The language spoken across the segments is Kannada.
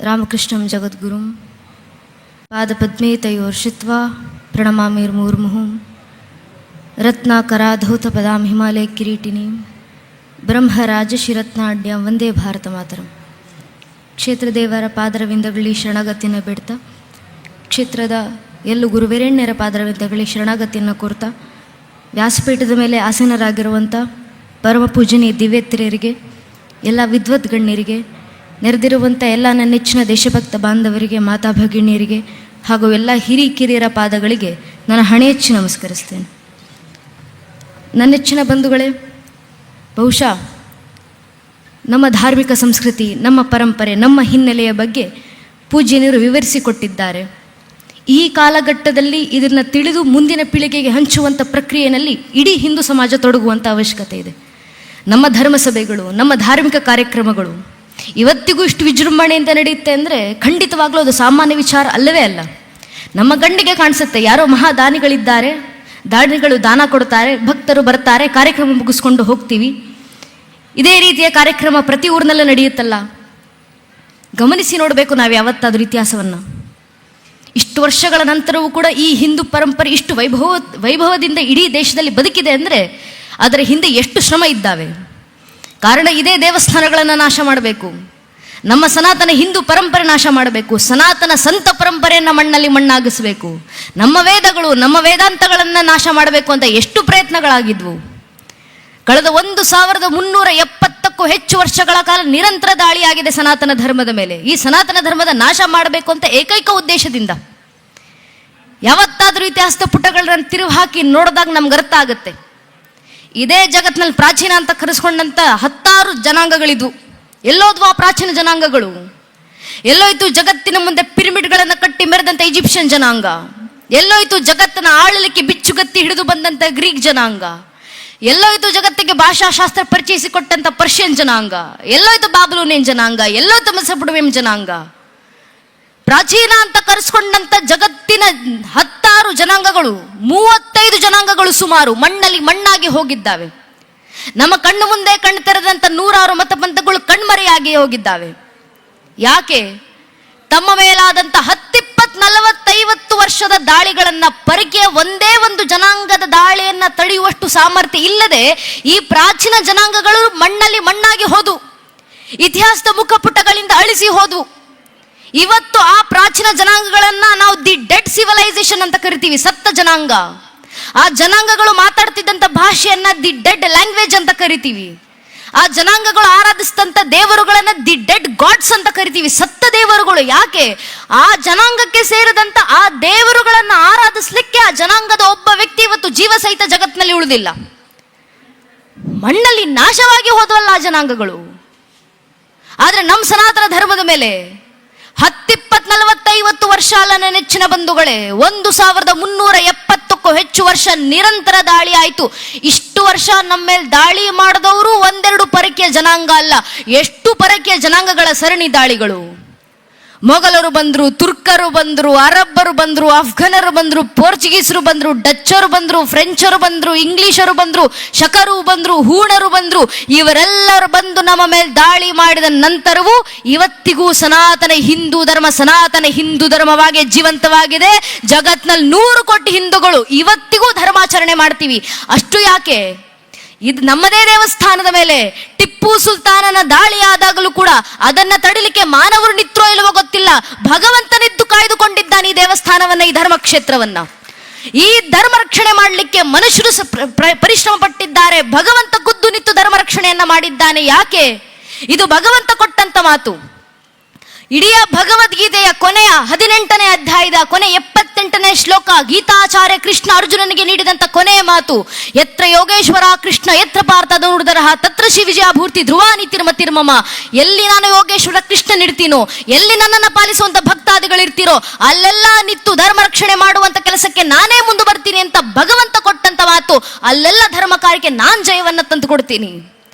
ರಾಮಕೃಷ್ಣಂ ಜಗದ್ಗುರುಂ ಪಾದಪದ್ಮೇ ತಯೋರ್ಷಿತ್ವಾ ಪ್ರಣಮಾಮಿರ್ಮೂರ್ಮುಹುಂ ರತ್ನಾಕರಾಧೌತ ಪದಾಂ ಹಿಮಾಲಯ ಕಿರೀಟಿನೀಂ ಬ್ರಹ್ಮರಾಜಶಿರತ್ನಾಡ್ಯಂ ವಂದೇ ಭಾರತ ಮಾತರಂ. ಕ್ಷೇತ್ರದೇವರ ಪಾದರವಿಂದಗಳಲ್ಲಿ ಶರಣಾಗತಿಯನ್ನು ಬೇಡ್ತಾ, ಕ್ಷೇತ್ರದ ಎಲ್ಲೂ ಗುರುವೆರೆಣ್ಯರ ಪಾದರವಿಂದಗಳಲ್ಲಿ ಶರಣಾಗತಿಯನ್ನು ಕೋರ್ತಾ, ವ್ಯಾಸಪೀಠದ ಮೇಲೆ ಆಸೀನರಾಗಿರುವಂಥ ಪರಮ ಪೂಜನೀಯ ದಿವ್ಯತ್ರಿಯರಿಗೆ, ಎಲ್ಲ ವಿದ್ವತ್ ಗಣ್ಯರಿಗೆ, ನೆರೆದಿರುವಂಥ ಎಲ್ಲ ನನ್ನ ನೆಚ್ಚಿನ ದೇಶಭಕ್ತ ಬಾಂಧವರಿಗೆ, ಮಾತಾ ಭಗಿಣಿಯರಿಗೆ ಹಾಗೂ ಎಲ್ಲ ಹಿರಿಕಿರಿಯರ ಪಾದಗಳಿಗೆ ನಾನು ಹಣೆ ಹೆಚ್ಚಿ ನಮಸ್ಕರಿಸ್ತೇನೆ. ನನ್ನ ನೆಚ್ಚಿನ ಬಂಧುಗಳೇ, ಬಹುಶಃ ನಮ್ಮ ಧಾರ್ಮಿಕ ಸಂಸ್ಕೃತಿ, ನಮ್ಮ ಪರಂಪರೆ, ನಮ್ಮ ಹಿನ್ನೆಲೆಯ ಬಗ್ಗೆ ಪೂಜ್ಯನರು ವಿವರಿಸಿಕೊಟ್ಟಿದ್ದಾರೆ. ಈ ಕಾಲಘಟ್ಟದಲ್ಲಿ ಇದನ್ನು ತಿಳಿದು ಮುಂದಿನ ಪೀಳಿಗೆಗೆ ಹಂಚುವಂಥ ಪ್ರಕ್ರಿಯೆಯಲ್ಲಿ ಇಡೀ ಹಿಂದೂ ಸಮಾಜ ತೊಡಗುವಂಥ ಅವಶ್ಯಕತೆ ಇದೆ. ನಮ್ಮ ಧರ್ಮಸಭೆಗಳು, ನಮ್ಮ ಧಾರ್ಮಿಕ ಕಾರ್ಯಕ್ರಮಗಳು ಇವತ್ತಿಗೂ ಇಷ್ಟು ವಿಜೃಂಭಣೆಯಿಂದ ನಡೆಯುತ್ತೆ ಅಂದರೆ ಖಂಡಿತವಾಗ್ಲೂ ಅದು ಸಾಮಾನ್ಯ ವಿಚಾರ ಅಲ್ಲವೇ ಅಲ್ಲ. ನಮ್ಮ ಗಣ್ಣಿಗೆ ಕಾಣಿಸುತ್ತೆ ಯಾರೋ ಮಹಾದಾನಿಗಳಿದ್ದಾರೆ, ದಾನಿಗಳು ದಾನ ಕೊಡ್ತಾರೆ, ಭಕ್ತರು ಬರ್ತಾರೆ, ಕಾರ್ಯಕ್ರಮ ಮುಗಿಸ್ಕೊಂಡು ಹೋಗ್ತೀವಿ. ಇದೇ ರೀತಿಯ ಕಾರ್ಯಕ್ರಮ ಪ್ರತಿ ಊರಿನಲ್ಲೂ ನಡೆಯುತ್ತಲ್ಲ. ಗಮನಿಸಿ ನೋಡಬೇಕು ನಾವು ಯಾವತ್ತಾದ್ರೂ ಇತಿಹಾಸವನ್ನು. ಇಷ್ಟು ವರ್ಷಗಳ ನಂತರವೂ ಕೂಡ ಈ ಹಿಂದೂ ಪರಂಪರೆ ಇಷ್ಟು ವೈಭವದಿಂದ ಇಡೀ ದೇಶದಲ್ಲಿ ಬದುಕಿದೆ ಅಂದರೆ ಅದರ ಹಿಂದೆ ಎಷ್ಟು ಶ್ರಮ ಇದ್ದಾವೆ. ಕಾರಣ ಇದೇ ದೇವಸ್ಥಾನಗಳನ್ನು ನಾಶ ಮಾಡಬೇಕು, ನಮ್ಮ ಸನಾತನ ಹಿಂದೂ ಪರಂಪರೆ ನಾಶ ಮಾಡಬೇಕು, ಸನಾತನ ಸಂತ ಪರಂಪರೆಯನ್ನು ಮಣ್ಣಲ್ಲಿ ಮಣ್ಣಾಗಿಸಬೇಕು, ನಮ್ಮ ವೇದಗಳು, ನಮ್ಮ ವೇದಾಂತಗಳನ್ನು ನಾಶ ಮಾಡಬೇಕು ಅಂತ ಎಷ್ಟು ಪ್ರಯತ್ನಗಳಾಗಿದ್ವು. ಕಳೆದ 1370ಕ್ಕೂ ಹೆಚ್ಚು ವರ್ಷಗಳ ಕಾಲ ನಿರಂತರ ದಾಳಿಯಾಗಿದೆ ಸನಾತನ ಧರ್ಮದ ಮೇಲೆ. ಈ ಸನಾತನ ಧರ್ಮದ ನಾಶ ಮಾಡಬೇಕು ಅಂತ ಏಕೈಕ ಉದ್ದೇಶದಿಂದ. ಯಾವತ್ತಾದರೂ ಇತಿಹಾಸದ ಪುಟಗಳನ್ನ ತಿರುವು ಹಾಕಿ ನೋಡಿದಾಗ ನಮ್ಗೆ ಅರ್ಥ ಆಗುತ್ತೆ. ಇದೇ ಜಗತ್ತಿನಲ್ಲಿ ಪ್ರಾಚೀನ ಅಂತ ಕರೆಸ್ಕೊಂಡಂಥ 10 ಜನಾಂಗಗಳಿದ್ವು. ಎಲ್ಲೋದ್ವು ಆ ಪ್ರಾಚೀನ ಜನಾಂಗಗಳು? ಎಲ್ಲೋಯ್ತು ಜಗತ್ತಿನ ಮುಂದೆ ಪಿರಮಿಡ್ಗಳನ್ನು ಕಟ್ಟಿ ಮೆರೆದಂಥ ಈಜಿಪ್ಷಿಯನ್ ಜನಾಂಗ? ಎಲ್ಲೋಯ್ತು ಜಗತ್ತನ್ನು ಆಳಲಿಕ್ಕೆ ಬಿಚ್ಚುಗತ್ತಿ ಹಿಡಿದು ಬಂದಂಥ ಗ್ರೀಕ್ ಜನಾಂಗ? ಎಲ್ಲೋಯ್ತು ಜಗತ್ತಿಗೆ ಭಾಷಾಶಾಸ್ತ್ರ ಪರಿಚಯಿಸಿಕೊಟ್ಟಂಥ ಪರ್ಷಿಯನ್ ಜನಾಂಗ? ಎಲ್ಲೋಯ್ತು ಬಾಬ್ಲೋನಿಯನ್ ಜನಾಂಗ? ಎಲ್ಲೋಯ್ತು ಮೆಸೊಪೊಟೇಮಿಯನ್ ಜನಾಂಗ? ಪ್ರಾಚೀನ ಅಂತ ಕರೆಸ್ಕೊಂಡಂಥ ಜಗತ್ತಿನ 10 ಜನಾಂಗಗಳು, 35 ಜನಾಂಗಗಳು ಸುಮಾರು ಮಣ್ಣಲ್ಲಿ ಮಣ್ಣಾಗಿ ಹೋಗಿದ್ದಾವೆ. ನಮ್ಮ ಕಣ್ಣು ಮುಂದೆ ಕಣ್ಣು ತೆರೆದಂಥ 100 ಮತಪಂಥಗಳು ಕಣ್ಮರೆಯಾಗಿ ಹೋಗಿದ್ದಾವೆ. ಯಾಕೆ? ತಮ್ಮ ಮೇಲಾದಂಥ 10, 20, 40, 50 ವರ್ಷದ ದಾಳಿಗಳನ್ನ ಪರಿಕೆಯ ಒಂದೇ ಒಂದು ಜನಾಂಗದ ದಾಳಿಯನ್ನ ತಡೆಯುವಷ್ಟು ಸಾಮರ್ಥ್ಯ ಇಲ್ಲದೆ ಈ ಪ್ರಾಚೀನ ಜನಾಂಗಗಳು ಮಣ್ಣಲ್ಲಿ ಮಣ್ಣಾಗಿ ಹೋದು, ಇತಿಹಾಸದ ಮುಖಪುಟಗಳಿಂದ ಅಳಿಸಿ ಹೋದವು. ಇವತ್ತು ಆ ಪ್ರಾಚೀನ ಜನಾಂಗಗಳನ್ನ ನಾವು ದಿ ಡೆಡ್ ಸಿವಿಲೈಸೇಷನ್ ಅಂತ ಕರಿತೀವಿ, ಸತ್ತ ಜನಾಂಗ. ಆ ಜನಾಂಗಗಳು ಮಾತಾಡ್ತಿದ್ದಂಥ ಭಾಷೆಯನ್ನ ದಿ ಡೆಡ್ ಲ್ಯಾಂಗ್ವೇಜ್ ಅಂತ ಕರಿತೀವಿ. ಆ ಜನಾಂಗಗಳು ಆರಾಧಿಸಿದಂಥ ದೇವರುಗಳನ್ನ ದಿ ಡೆಡ್ ಗಾಡ್ಸ್ ಅಂತ ಕರಿತೀವಿ, ಸತ್ತ ದೇವರುಗಳು. ಯಾಕೆ? ಆ ಜನಾಂಗಕ್ಕೆ ಸೇರಿದಂಥ ಆ ದೇವರುಗಳನ್ನ ಆರಾಧಿಸ್ಲಿಕ್ಕೆ ಆ ಜನಾಂಗದ ಒಬ್ಬ ವ್ಯಕ್ತಿ ಇವತ್ತು ಜೀವ ಸಹಿತ ಜಗತ್ತಿನಲ್ಲಿ ಉಳಿದಿಲ್ಲ. ಮಣ್ಣಲ್ಲಿ ನಾಶವಾಗಿ ಹೋದವಲ್ಲ ಆ ಜನಾಂಗಗಳು. ಆದ್ರೆ ನಮ್ಮ ಸನಾತನ ಧರ್ಮದ ಮೇಲೆ 10, 20, 40, 50 ವರ್ಷ ಅಲ್ಲ ನನ್ನ ನೆಚ್ಚಿನ ಬಂಧುಗಳೇ, 1370ಕ್ಕೂ ಹೆಚ್ಚು ವರ್ಷ ನಿರಂತರ ದಾಳಿ ಆಯಿತು. ಇಷ್ಟು ವರ್ಷ ನಮ್ಮ ಮೇಲೆ ದಾಳಿ ಮಾಡಿದವರು ಒಂದೆರಡು ಪರಕೀಯ ಜನಾಂಗ ಅಲ್ಲ, ಎಷ್ಟು ಪರಕೀಯ ಜನಾಂಗಗಳ ಸರಣಿ ದಾಳಿಗಳು. ಮೊಘಲರು ಬಂದರು, ತುರ್ಕರು ಬಂದರು, ಅರಬ್ಬರು ಬಂದರು, ಅಫ್ಘನರು ಬಂದರು, ಪೋರ್ಚುಗೀಸರು ಬಂದರು, ಡಚ್ಚರು ಬಂದರು, ಫ್ರೆಂಚರು ಬಂದರು, ಇಂಗ್ಲಿಷರು ಬಂದರು, ಶಕರು ಬಂದರು, ಹೂಣರು ಬಂದರು. ಇವರೆಲ್ಲರೂ ಬಂದು ನಮ್ಮ ಮೇಲೆ ದಾಳಿ ಮಾಡಿದ ನಂತರವೂ ಇವತ್ತಿಗೂ ಸನಾತನ ಹಿಂದೂ ಧರ್ಮವಾಗಿ ಜೀವಂತವಾಗಿದೆ. ಜಗತ್ನಲ್ಲಿ 100 ಕೋಟಿ ಹಿಂದೂಗಳು ಇವತ್ತಿಗೂ ಧರ್ಮಾಚರಣೆ ಮಾಡ್ತೀವಿ. ಅಷ್ಟು ಯಾಕೆ? ಇದು ನಮ್ಮದೇ ದೇವಸ್ಥಾನದ ಮೇಲೆ ಟಿಪ್ಪು ಸುಲ್ತಾನನ ದಾಳಿ ಆದಾಗಲೂ ಕೂಡ ಅದನ್ನ ತಡಿಲಿಕ್ಕೆ ಮಾನವರು ನಿತ್ರೋ ಇಲ್ಲವೋ ಗೊತ್ತಿಲ್ಲ, ಭಗವಂತನಿದ್ದು ಕಾಯ್ದುಕೊಂಡಿದ್ದಾನೆ ಈ ದೇವಸ್ಥಾನವನ್ನ, ಈ ಧರ್ಮಕ್ಷೇತ್ರವನ್ನ. ಈ ಧರ್ಮ ರಕ್ಷಣೆ ಮಾಡಲಿಕ್ಕೆ ಮನುಷ್ಯರು ಪರಿಶ್ರಮ ಪಟ್ಟಿದ್ದಾರೆ. ಭಗವಂತ ಖುದ್ದು ನಿಂತು ಧರ್ಮ ರಕ್ಷಣೆಯನ್ನ ಮಾಡಿದ್ದಾನೆ. ಯಾಕೆ? ಇದು ಭಗವಂತ ಕೊಟ್ಟಂತ ಮಾತು. ಇಡೀ ಭಗವದ್ಗೀತೆಯ ಕೊನೆಯ 18ನೇ ಅಧ್ಯಾಯದ ಕೊನೆ 78ನೇ ಶ್ಲೋಕ, ಗೀತಾಚಾರ್ಯ ಕೃಷ್ಣ ಅರ್ಜುನನಿಗೆ ನೀಡಿದಂತ ಕೊನೆಯ ಮಾತು, ಯತ್ರ ಯೋಗೇಶ್ವರ ಕೃಷ್ಣ ಯತ್ರ ಪಾರ್ಥ ಧನುರ್ಧರಃ ತತ್ರ ಶ್ರೀ ವಿಜಯಭೂರ್ತಿ ಧ್ರುವಾನಿ ತಿರ್ಮಮ. ಎಲ್ಲಿ ನಾನು ಯೋಗೇಶ್ವರ ಕೃಷ್ಣನಿರ್ತೀನೋ, ಎಲ್ಲಿ ನನ್ನನ್ನು ಪಾಲಿಸುವಂತ ಭಕ್ತಾದಿಗಳಿರ್ತೀರೋ ಅಲ್ಲೆಲ್ಲ ನಿತ್ತು ಧರ್ಮ ರಕ್ಷಣೆ ಮಾಡುವಂತ ಕೆಲಸಕ್ಕೆ ನಾನೇ ಮುಂದೆ ಬರ್ತೀನಿ ಅಂತ ಭಗವಂತ ಕೊಟ್ಟಂತ ಮಾತು. ಅಲ್ಲೆಲ್ಲ ಧರ್ಮ ಕಾರ್ಯಕ್ಕೆ ನಾನ್ ಜಯವನ್ನ ತಂದು ಕೊಡ್ತೀನಿ.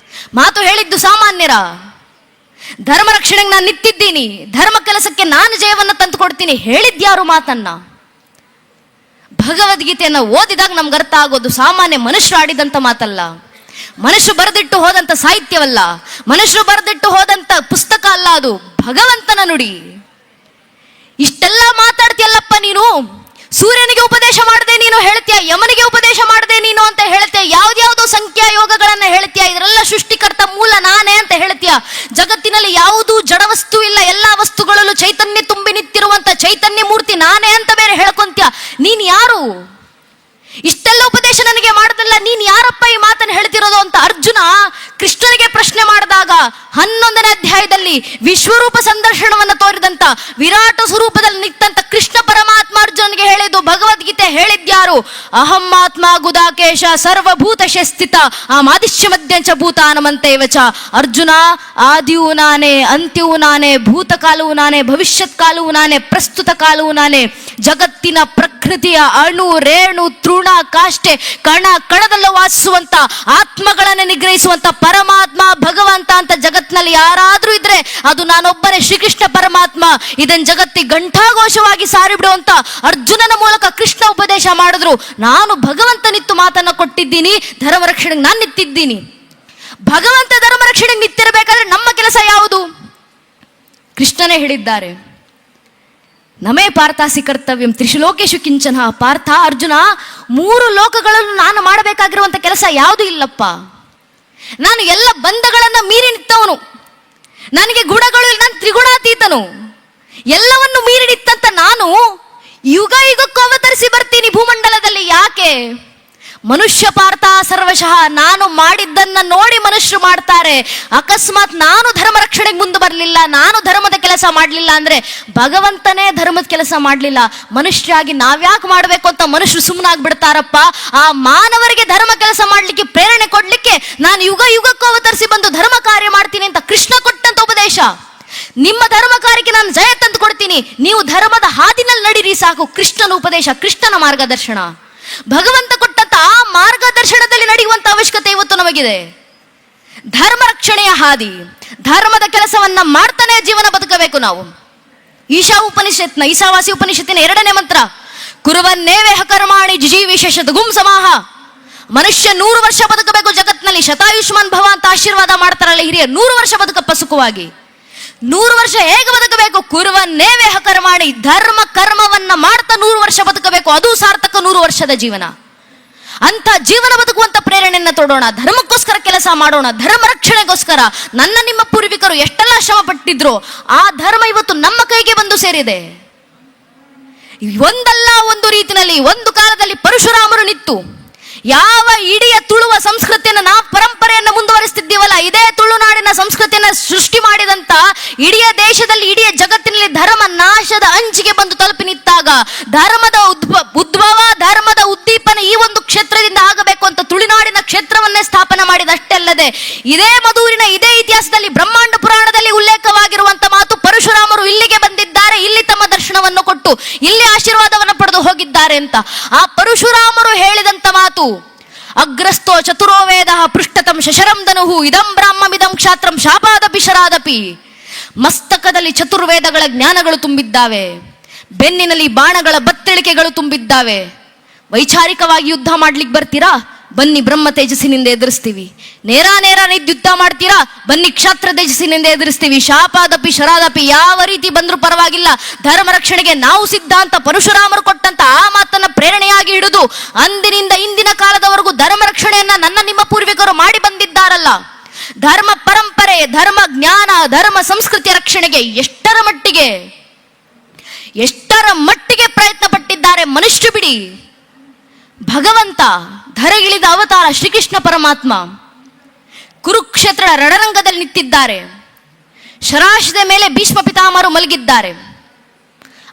ಮಾತು ಹೇಳಿದ್ದು ಸಾಮಾನ್ಯರ. ಧರ್ಮ ರಕ್ಷಣೆಗೆ ನಾನು ನಿಂತಿದ್ದೀನಿ, ಧರ್ಮ ಕೆಲಸಕ್ಕೆ ನಾನು ಜಯವನ್ನು ತಂದು ಕೊಡ್ತೀನಿ ಹೇಳಿದ್ಯಾರು ಮಾತನ್ನ? ಭಗವದ್ಗೀತೆಯನ್ನು ಓದಿದಾಗ ನಮ್ಗೆ ಅರ್ಥ ಆಗೋದು ಸಾಮಾನ್ಯ ಮನುಷ್ಯರು ಆಡಿದಂತ ಮಾತಲ್ಲ. ಮನುಷ್ಯರು ಬರೆದಿಟ್ಟು ಹೋದಂತ ಸಾಹಿತ್ಯವಲ್ಲ, ಮನುಷ್ಯರು ಬರೆದಿಟ್ಟು ಹೋದಂತ ಪುಸ್ತಕ ಅಲ್ಲ, ಅದು ಭಗವಂತನ ನುಡಿ. ಇಷ್ಟೆಲ್ಲ ಮಾತಾಡ್ತೀಯಲ್ಲಪ್ಪ ನೀನು, ಸೂರ್ಯನಿಗೆ ಉಪದೇಶ ಮಾಡದೆ ನೀನು ಹೇಳ್ತೀಯ, ಯಮನಿಗೆ ಉಪದೇಶ ಮಾಡದೆ ನೀನು ಅಂತ ಹೇಳ್ತೀಯ, ಯಾವ್ದ್ಯಾವ್ದೋ ಸಂಖ್ಯಾ ಯೋಗಗಳನ್ನ ಹೇಳ್ತೀಯ, ಇದರೆಲ್ಲ ಸೃಷ್ಟಿಕರ್ತ ಮೂಲ ನಾನೇ ಅಂತ ಹೇಳ್ತೀಯ. ಜಗತ್ತಿನಲ್ಲಿ ಯಾವುದೂ ಜಡವಸ್ತು ಇಲ್ಲ, ಎಲ್ಲಾ ವಸ್ತುಗಳಲ್ಲೂ ಚೈತನ್ಯ ತುಂಬಿ ನಿಂತಿರುವಂತ ಚೈತನ್ಯ ಮೂರ್ತಿ ನಾನೇ ಅಂತ ಬೇರೆ ಹೇಳ್ಕೊಂತೀಯ. ನೀನ್ ಯಾರು? ಇಷ್ಟೆಲ್ಲ ಉಪದೇಶ ನನಗೆ ಮಾಡದಲ್ಲ, ನೀನ್ ಯಾರಪ್ಪ ಈ ಮಾತನ್ನು ಹೇಳ್ತಿರೋದು ಅಂತ ಅರ್ಜುನ ಕೃಷ್ಣನಿಗೆ ಪ್ರಶ್ನೆ ಮಾಡಿದಾಗ 11ನೇ ಅಧ್ಯಾಯದಲ್ಲಿ ವಿಶ್ವರೂಪ ಸಂದರ್ಶನವನ್ನು ತೋರಿದಂತ ವಿರಾಟ ಸ್ವರೂಪದಲ್ಲಿ ನಿಂತಂತ ಕೃಷ್ಣ ಪರಮಾತ್ಮ ಅರ್ಜುನನಿಗೆ ಹೇಳಿದ್ದು ಭಗವದ್ಗೀತೆ ಹೇಳಿದ್ಯಾರು? ಅಹಂ ಆತ್ಮ ಗುದಾಕೇಶ ಸರ್ವಭೂತಶ ಸ್ಥಿತ ಆದಿಶ್ಯ ಮಧ್ಯಂಚ ಭೂತಾನಮಂತೇವ ಚ. ಅರ್ಜುನ, ಆದಿಯೂ ನಾನೇ, ಅಂತ್ಯವೂ ನಾನೇ, ಭೂತಕಾಲವೂ ನಾನೇ, ಭವಿಷ್ಯತ್ ಕಾಲವೂ ನಾನೇ, ಪ್ರಸ್ತುತ ಕಾಲವೂ ನಾನೇ. ಜಗತ್ತಿನ ಪ್ರಕೃತಿಯ ಅಣು ರೇಣು ತೃಣ ಕಾಷ್ಟೆ ಕಣ ಕಣದಲ್ಲೂ ವಾಸಿಸುವಂತ ಆತ್ಮಗಳನ್ನು ನಿಗ್ರಹಿಸುವಂತ ಪರಮಾತ್ಮ ಭಗವಂತ ಅಂತ ಜಗತ್ತಿನಲ್ಲಿ ಯಾರಾದ್ರೂ ಇದ್ರೆ ಅದು ನಾನೊಬ್ಬನೇ, ಶ್ರೀಕೃಷ್ಣ ಪರಮಾತ್ಮ. ಇದನ್ ಜಗತ್ತಿಗೆ ಘಂಟಾಘೋಷವಾಗಿ ಸಾರಿಬಿಡುವಂತ ಅರ್ಜುನನ ಮೂಲಕ ಕೃಷ್ಣ ಉಪದೇಶ ಮಾಡಿದ್ರು. ನಾನು ಭಗವಂತನಿತ್ತು ಮಾತನ್ನ ಕೊಟ್ಟಿದ್ದೀನಿ, ಧರ್ಮ ರಕ್ಷಣೆಗೆ ನಾನು ನಿಂತಿದ್ದೀನಿ. ಭಗವಂತ ಧರ್ಮ ರಕ್ಷಣೆಗೆ ನಿಂತಿರಬೇಕಾದ್ರೆ ನಮ್ಮ ಕೆಲಸ ಯಾವುದು? ಕೃಷ್ಣನೇ ಹೇಳಿದ್ದಾರೆ, ನಮೇ ಪಾರ್ಥಾಸಿ ಕರ್ತವ್ಯಂ ತ್ರಿಶುಲೋಕೇಶು ಕಿಂಚನ. ಪಾರ್ಥ, ಅರ್ಜುನ, 3 ಲೋಕಗಳಲ್ಲೂ ನಾನು ಮಾಡಬೇಕಾಗಿರುವಂತ ಕೆಲಸ ಯಾವುದು ಇಲ್ಲಪ್ಪ. ನಾನು ಎಲ್ಲ ಬಂಧಗಳನ್ನ ಮೀರಿ ನಿಂತವನು, ನನಗೆ ಗುಣಗಳು, ನಾನು ತ್ರಿಗುಣಾತೀತನು. ಎಲ್ಲವನ್ನು ಮೀರಿ ನಿಂತಂತ ನಾನು ಯುಗ ಯುಗಕ್ಕೂ ಅವತರಿಸಿ ಬರ್ತೀನಿ ಭೂಮಂಡಲದಲ್ಲಿ. ಯಾಕೆ? ಮನುಷ್ಯ ಪಾರ್ಥ ಸರ್ವಶಃ, ನಾನು ಮಾಡಿದ್ದನ್ನ ನೋಡಿ ಮನುಷ್ಯರು ಮಾಡ್ತಾರೆ. ಅಕಸ್ಮಾತ್ ನಾನು ಧರ್ಮ ರಕ್ಷಣೆಗೆ ಮುಂದೆ ಬರಲಿಲ್ಲ, ನಾನು ಧರ್ಮದ ಕೆಲಸ ಮಾಡಲಿಲ್ಲ ಅಂದ್ರೆ ಭಗವಂತನೇ ಧರ್ಮದ ಕೆಲಸ ಮಾಡಲಿಲ್ಲ, ಮನುಷ್ಯರಾಗಿ ನಾವ್ಯಾಕೆ ಮಾಡಬೇಕು ಅಂತ ಮನುಷ್ಯರು ಸುಮ್ಮನಾಗ್ಬಿಡ್ತಾರಪ್ಪ. ಆ ಮಾನವರಿಗೆ ಧರ್ಮ ಕೆಲಸ ಮಾಡ್ಲಿಕ್ಕೆ ಪ್ರೇರಣೆ ಕೊಡ್ಲಿಕ್ಕೆ ನಾನು ಯುಗ ಯುಗಕ್ಕೂ ಅವತರಿಸಿ ಬಂದು ಧರ್ಮ ಕಾರ್ಯ ಮಾಡ್ತೀನಿ ಅಂತ ಕೃಷ್ಣ ಕೊಟ್ಟಂತ ಉಪದೇಶ. ನಿಮ್ಮ ಧರ್ಮ ಕಾರ್ಯಕ್ಕೆ ನಾನು ಜಯ ತಂದು ಕೊಡ್ತೀನಿ, ನೀವು ಧರ್ಮದ ಹಾದಿನಲ್ಲಿ ನಡೀರಿ ಸಾಕು. ಕೃಷ್ಣನ ಉಪದೇಶ, ಕೃಷ್ಣನ ಮಾರ್ಗದರ್ಶನ, ಭಗವಂತ ಕೊಟ್ಟಂತ ಆ ಮಾರ್ಗದರ್ಶನದಲ್ಲಿ ನಡೆಯುವಂತ ಅವಶ್ಯಕತೆ ಇವತ್ತು ನಮಗಿದೆ. ಧರ್ಮ ರಕ್ಷಣೆಯ ಹಾದಿ, ಧರ್ಮದ ಕೆಲಸವನ್ನ ಮಾಡ್ತಾನೆ ಜೀವನ ಬದುಕಬೇಕು ನಾವು. ಈಶಾವಾಸಿ ಉಪನಿಷತ್ತಿನ 2ನೇ ಮಂತ್ರ, ಕುರುವನ್ನೇವೇಹ ಕರ್ಮಾಣಿ ಜಿಜೀವಿಷ ಶತಗುಂ ಸಮಾಹ. ಮನುಷ್ಯ 100 ವರ್ಷ ಬದುಕಬೇಕು ಜಗತ್ನಲ್ಲಿ, ಶತಾಯುಷ್ಮಾನ್ ಭವ ಅಂತ ಆಶೀರ್ವಾದ ಮಾಡ್ತಾರಲ್ಲ ಹಿರಿಯರು. 100 ವರ್ಷ ಬದುಕಪ್ಪ ಸುಖವಾಗಿ. 100 ವರ್ಷ ಹೇಗೆ ಬದುಕಬೇಕು? ಕುರುವನ್ನೇವೇಹ ಕರ್ಮಾಣಿ, ಧರ್ಮ ಕರ್ಮವನ್ನ ಮಾಡ್ತಾ 100 ವರ್ಷ ಬದುಕಬೇಕು. ಅದು ಸಾರ್ಥಕ 100 ವರ್ಷದ ಜೀವನ. ಅಂತ ಜೀವನ ಬದುಕುವಂತ ಪ್ರೇರಣೆಯನ್ನ ತೊಡೋಣ, ಧರ್ಮಕ್ಕೋಸ್ಕರ ಕೆಲಸ ಮಾಡೋಣ, ಧರ್ಮ ರಕ್ಷಣೆಗೋಸ್ಕರ. ನನ್ನ ನಿಮ್ಮ ಪೂರ್ವಿಕರು ಎಷ್ಟೆಲ್ಲ ಶ್ರಮ ಪಟ್ಟಿದ್ರು, ಆ ಧರ್ಮ ಇವತ್ತು ನಮ್ಮ ಕೈಗೆ ಬಂದು ಸೇರಿದೆ. ಒಂದಲ್ಲ ಒಂದು ರೀತಿಯಲ್ಲಿ ಒಂದು ಕಾಲದಲ್ಲಿ ಪರಶುರಾಮರು ನಿಂತು ಯಾವ ಇಡೀ ತುಳುವ ಸಂಸ್ಕೃತಿಯನ್ನು ನಾವು ಪರಂಪರೆಯನ್ನು ಮುಂದುವರಿಸ್ತಿದ್ದೀವಲ್ಲ, ಇದೇ ತುಳುನಾಡಿನ ಸಂಸ್ಕೃತಿಯನ್ನು ಸೃಷ್ಟಿ ಮಾಡಿದಂತ ಇಡೀ ದೇಶದಲ್ಲಿ, ಇಡೀ ಜಗತ್ತಿನಲ್ಲಿ ಧರ್ಮ ನಾಶದ ಅಂಚಿಗೆ ಬಂದು ತಲುಪಿ ನಿಂತಾಗ ಧರ್ಮದ ಉದ್ಭವ, ಧರ್ಮದ ಉದ್ದೀಪನ ಈ ಒಂದು ಕ್ಷೇತ್ರದಿಂದ ಆಗಬೇಕು ಅಂತ ತುಳುನಾಡಿನ ಕ್ಷೇತ್ರವನ್ನೇ ಸ್ಥಾಪನೆ ಮಾಡಿದಷ್ಟೇ ಅಲ್ಲದೆ, ಇದೇ ಮಧೂರಿನ ಇದೇ ಇತಿಹಾಸದಲ್ಲಿ ಬ್ರಹ್ಮಾಂಡ ಪುರಾಣದಲ್ಲಿ ಉಲ್ಲೇಖವಾಗಿರುವಂತ ಮಾತು, ಪರಶುರಾಮರು ಇಲ್ಲಿಗೆ ಬಂದಿದ್ದಾರೆ, ಇಲ್ಲಿ ತಮ್ಮ ದರ್ಶನವನ್ನು ಕೊಟ್ಟು ಇಲ್ಲಿ ಆಶೀರ್ವಾದವನ್ನು ಪಡೆದು ಹೋಗಿದ್ದಾರೆ ಅಂತ. ಆ ಪರಶುರಾಮರು ಹೇಳಿದಂತ ಮಾತು, ಅಗ್ರಸ್ಥೋ ಚತುರೋ ವೇದ ಪೃಷ್ಠತಂ ಶಶರಂ ಧನುಹು ಇದಂ ಬ್ರಾಹ್ಮಮಿದಂ ಕ್ಷಾತ್ರಂ ಶಾಪಾದಪಿ ಶರಾದಪಿ. ಮಸ್ತಕದಲ್ಲಿ ಚತುರ್ವೇದಗಳ ಜ್ಞಾನಗಳು ತುಂಬಿದ್ದಾವೆ, ಬೆನ್ನಿನಲ್ಲಿ ಬಾಣಗಳ ಬತ್ತಳಿಕೆಗಳು ತುಂಬಿದ್ದಾವೆ. ವೈಚಾರಿಕವಾಗಿ ಯುದ್ಧ ಮಾಡ್ಲಿಕ್ಕೆ ಬರ್ತೀರಾ? ಬನ್ನಿ ಬ್ರಹ್ಮ ತೇಜಸ್ಸಿನಿಂದ ಎದುರಿಸ್ತೀವಿ. ನೇರ ಯುದ್ಧ ಮಾಡ್ತೀರಾ? ಬನ್ನಿ ಕ್ಷಾತ್ರ ತೇಜಸ್ಸಿನಿಂದ ಎದುರಿಸ್ತೀವಿ. ಶಾಪಾದಪಿ ಶರಾದಪಿ, ಯಾವ ರೀತಿ ಬಂದ್ರೂ ಪರವಾಗಿಲ್ಲ, ಧರ್ಮ ರಕ್ಷಣೆಗೆ ನಾವು ಸಿದ್ಧ ಅಂತ ಪರಶುರಾಮರು ಕೊಟ್ಟಂತ ಆ ಮಾತನ್ನ ಪ್ರೇರಣೆಯಾಗಿ ಹಿಡಿದು ಅಂದಿನಿಂದ ಇಂದಿನ ಕಾಲದವರೆಗೂ ಧರ್ಮ ರಕ್ಷಣೆಯನ್ನ ನನ್ನ ನಿಮ್ಮ ಪೂರ್ವಿಕರು ಮಾಡಿ ಬಂದಿದ್ದಾರಲ್ಲ. ಧರ್ಮ ಪರಂಪರೆ, ಧರ್ಮ ಜ್ಞಾನ, ಧರ್ಮ ಸಂಸ್ಕೃತಿಯ ರಕ್ಷಣೆಗೆ ಎಷ್ಟರ ಮಟ್ಟಿಗೆ ಪ್ರಯತ್ನ ಪಟ್ಟಿದ್ದಾರೆ ಮನುಷ್ಯರು ಬಿಡಿ. ಭಗವಂತ ಧರೆಗಿಳಿದ ಅವತಾರ ಶ್ರೀಕೃಷ್ಣ ಪರಮಾತ್ಮ ಕುರುಕ್ಷೇತ್ರ ರಣರಂಗದಲ್ಲಿ ನಿಂತಿದ್ದಾರೆ. ಶರಾಶದ ಮೇಲೆ ಭೀಷ್ಮ ಪಿತಾಮಹರು ಮಲಗಿದ್ದಾರೆ.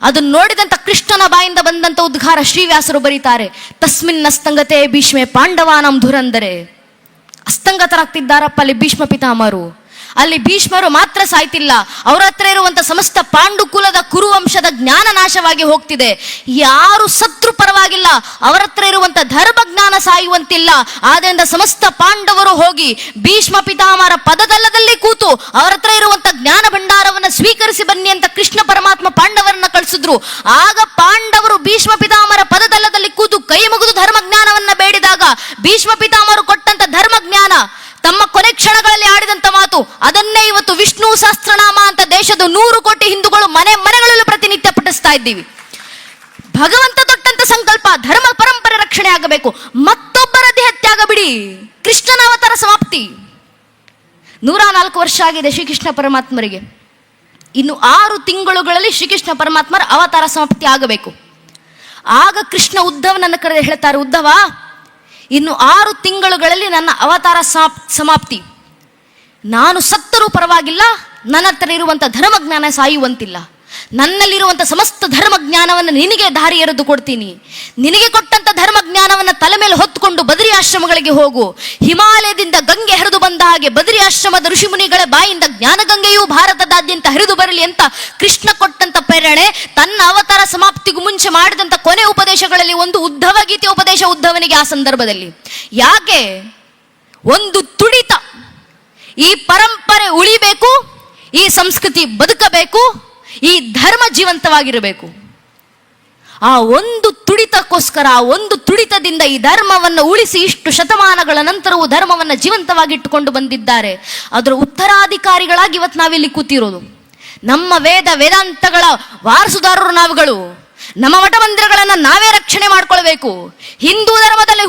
ಅದನ್ನು ನೋಡಿದಂತ ಕೃಷ್ಣನ ಬಾಯಿಂದ ಬಂದಂತ ಉದ್ಗಾರ ಶ್ರೀವ್ಯಾಸರು ಬರೀತಾರೆ, ತಸ್ಮಿನ್ ಅಸ್ತಂಗತೆ ಭೀಷ್ಮೆ ಪಾಂಡವಾನಂ ಧುರಂದರೆ. ಅಸ್ತಂಗತರಾಗ್ತಿದ್ದಾರಪ್ಪ ಅಲ್ಲಿ ಭೀಷ್ಮ ಪಿತಾಮಹರು. ಅಲ್ಲಿ ಭೀಷ್ಮರು ಮಾತ್ರ ಸಾಯ್ತಿಲ್ಲ, ಅವರ ಹತ್ರ ಇರುವಂತ ಸಮಸ್ತ ಪಾಂಡುಕುಲದ ಕುರುವಂಶದ ಜ್ಞಾನ ನಾಶವಾಗಿ ಹೋಗ್ತಿದೆ. ಯಾರು ಸತ್ರು ಪರವಾಗಿಲ್ಲ, ಅವರ ಹತ್ರ ಇರುವಂತ ಧರ್ಮ ಜ್ಞಾನ ಸಾಯುವಂತಿಲ್ಲ. ಆದ್ದರಿಂದ ಸಮಸ್ತ ಪಾಂಡವರು ಹೋಗಿ ಭೀಷ್ಮ ಪಿತಾಮಹರ ಪದದಲ್ಲದಲ್ಲಿ ಕೂತು ಅವರ ಹತ್ರ ಇರುವಂತ ಜ್ಞಾನ ಭಂಡಾರವನ್ನ ಸ್ವೀಕರಿಸಿ ಬನ್ನಿ ಅಂತ ಕೃಷ್ಣ ಪರಮಾತ್ಮ ಪಾಂಡವರನ್ನ ಕಳಿಸಿದ್ರು. ಆಗ ಪಾಂಡವರು ಭೀಷ್ಮ ಪಿತಾಮಹರ ಪದದಲ್ಲದಲ್ಲಿ ಕೂತು ಕೈ ಮುಗಿದು ಧರ್ಮ ಜ್ಞಾನವನ್ನ ಬೇಡಿದಾಗ ಭೀಷ್ಮ ಪಿತಾಮಹರು ಕೊಟ್ಟಂತ ಧರ್ಮ ಜ್ಞಾನ, ತಮ್ಮ ಕೊನೆ ಕ್ಷಣಗಳಲ್ಲಿ ಆಡಿದಂತ ಮಾತು, ಅದನ್ನೇ ಇವತ್ತು ವಿಷ್ಣು ಸಹಸ್ರನಾಮ ಅಂತ ದೇಶದ 100 ಕೋಟಿ ಹಿಂದೂಗಳು ಮನೆಗಳಲ್ಲೂ ಪ್ರತಿನಿತ್ಯ ಪಠಿಸ್ತಾರೆ. ನೆರವೇರಿಸ್ತಾ ಇದ್ದೀವಿ. ಭಗವಂತ ತೊಟ್ಟಂತ ಸಂಕಲ್ಪ ಧರ್ಮ ಪರಂಪರೆ ರಕ್ಷಣೆ ಆಗಬೇಕು. ಮತ್ತೊಬ್ಬರ ದೇಹ ತ್ಯಾಗ ಬಿಡಿ, ಕೃಷ್ಣನ ಅವತಾರ ಸಮಾಪ್ತಿ. 104 ವರ್ಷ ಆಗಿದೆ ಶ್ರೀಕೃಷ್ಣ ಪರಮಾತ್ಮರಿಗೆ. ಇನ್ನು 6 ತಿಂಗಳುಗಳಲ್ಲಿ ಶ್ರೀಕೃಷ್ಣ ಪರಮಾತ್ಮರ ಅವತಾರ ಸಮಾಪ್ತಿ ಆಗಬೇಕು. ಆಗ ಕೃಷ್ಣ ಉದ್ಧವನನ್ನು ಕರೆದು ಹೇಳ್ತಾರೆ, ಉದ್ಧವ, ಇನ್ನು 6 ತಿಂಗಳುಗಳಲ್ಲಿ ನನ್ನ ಅವತಾರ ಸಮಾಪ್ತಿ. ನಾನು ಸತ್ತರೂ ಪರವಾಗಿಲ್ಲ, ನನ್ನ ಹತ್ರ ಇರುವಂಥ ಧರ್ಮಜ್ಞಾನ ಸಾಯುವಂತಿಲ್ಲ. ನನ್ನಲ್ಲಿರುವಂಥ ಸಮಸ್ತ ಧರ್ಮಜ್ಞಾನವನ್ನು ನಿನಗೆ ದಾರಿ ಎರೆದು ಕೊಡ್ತೀನಿ. ನಿನಗೆ ಕೊಟ್ಟಂಥ ಧರ್ಮಜ್ಞಾನವನ್ನು ತಲೆ ಮೇಲೆ ಹೊತ್ತುಕೊಂಡು ಬದರಿ ಆಶ್ರಮಗಳಿಗೆ ಹೋಗು. ಹಿಮಾಲಯದಿಂದ ಗಂಗೆ ಹರಿದು ಬಂದ ಹಾಗೆ ಬದರಿ ಆಶ್ರಮದ ಋಷಿಮುನಿಗಳ ಬಾಯಿಂದ ಜ್ಞಾನಗಂಗೆಯೂ ಭಾರತದಾದ್ಯಂತ ಹರಿದು ಬರಲಿ ಅಂತ ಕೃಷ್ಣ ಕೊಟ್ಟಂತ ಪ್ರೇರಣೆ. ತನ್ನ ಅವತಾರ ಸಮಾಪ್ತಿಗೂ ಮುಂಚೆ ಮಾಡಿದಂಥ ಕೊನೆ ಉಪದೇಶಗಳಲ್ಲಿ ಒಂದು ಉದ್ಧವ ಗೀತೆ ಉಪದೇಶ ಉದ್ಧವನಿಗೆ. ಆ ಸಂದರ್ಭದಲ್ಲಿ ಯಾಕೆ ಒಂದು ತುಡಿತ, ಈ ಪರಂಪರೆ ಉಳಿಬೇಕು, ಈ ಸಂಸ್ಕೃತಿ ಬದುಕಬೇಕು, ಈ ಧರ್ಮ ಜೀವಂತವಾಗಿರಬೇಕು. ಆ ಒಂದು ತುಡಿತಕ್ಕೋಸ್ಕರ, ಆ ಒಂದು ತುಡಿತದಿಂದ ಈ ಧರ್ಮವನ್ನು ಉಳಿಸಿ ಇಷ್ಟು ಶತಮಾನಗಳ ನಂತರವೂ ಧರ್ಮವನ್ನು ಜೀವಂತವಾಗಿಟ್ಟುಕೊಂಡು ಬಂದಿದ್ದಾರೆ. ಅದರ ಉತ್ತರಾಧಿಕಾರಿಗಳಾಗಿ ಇವತ್ತು ನಾವಿಲ್ಲಿ ಕೂತಿರೋದು. ನಮ್ಮ ವೇದಾಂತಗಳ ವಾರಸುದಾರರು ನಾವುಗಳು. ನಮ್ಮ ಮಠ ಮಂದಿರಗಳನ್ನು ನಾವೇ ರಕ್ಷಣೆ ಮಾಡ್ಕೊಳ್ಬೇಕು. ಹಿಂದೂ ಧರ್ಮದಲ್ಲಿ